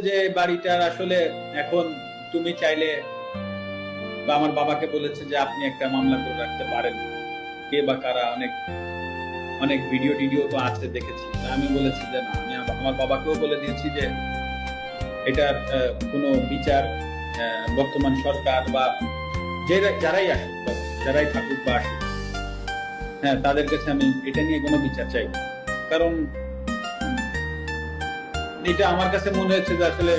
যে বাড়িটার আসলে এখন তুমি চাইলে বা আমার বাবাকে বলেছে যে আপনি একটা মামলা করে রাখতে পারেন, কে বা কারা, অনেক অনেক ভিডিও টিডিও তো আছে দেখেছি। আমি বলেছি যে না, আমি আমার বাবাকেও বলে দিয়েছি যে এটার কোনো বিচার বর্তমান সরকার বা যারাই আসুক, যারাই থাকুক বা আসুক, হ্যাঁ, তাদের কাছে আমি এটা নিয়ে কোনো বিচার চাই না। কারণ এটা আমার কাছে মনে হচ্ছে যে আসলে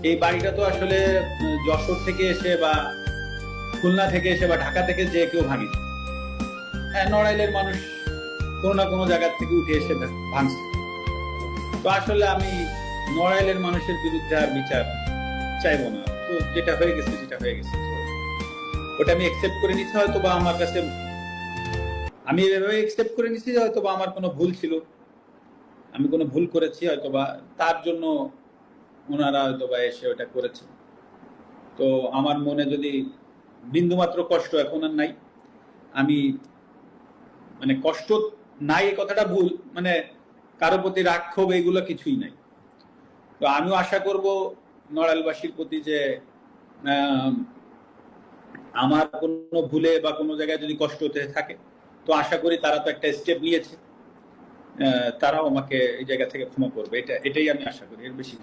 এই বাড়িটা তো আসলে যশোর থেকে এসে বা খুলনা থেকে এসে বা ঢাকা থেকে যে কেউ ভাঙে। হ্যাঁ, নড়াইলের মানুষ কোনো না কোনো জায়গা থেকে উঠে এসে ভাঙছে। তো আসলে আমি নড়াইলের মানুষের বিরুদ্ধে আর বিচার চাইবো না। তো যেটা হয়ে গেছে যেটা হয়ে গেছে, ওটা আমি একসেপ্ট করে নিচ্ছি। হয়তো বা আমার কাছে আমি এভাবে একসেপ্ট করে নিচ্ছি যে হয়তো বা আমার কোনো ভুল ছিল, আমি কোনো ভুল করেছি হয়তো বা, তার জন্য ওনারা হয়তো বা এসে ওটা করেছে। তো আমার মনে যদি বিন্দুমাত্র কষ্ট এখন আর নাই, আমি মানে কষ্ট নাই এই কথাটা ভুল, মানে কারো প্রতি রাগ ক্ষোভ এগুলো কিছুই নাই। তো আমিও আশা করব নড়াইলবাসীর প্রতি যে আমার কোনো ভুলে বা কোনো জায়গায় যদি কষ্ট হতে থাকে, তো আশা করি তারা তো একটা স্টেপ নিয়েছে, তারাও আমাকে এই জায়গা থেকে ক্ষমা করবে। এটাই আমি আশা করি, এর বেশি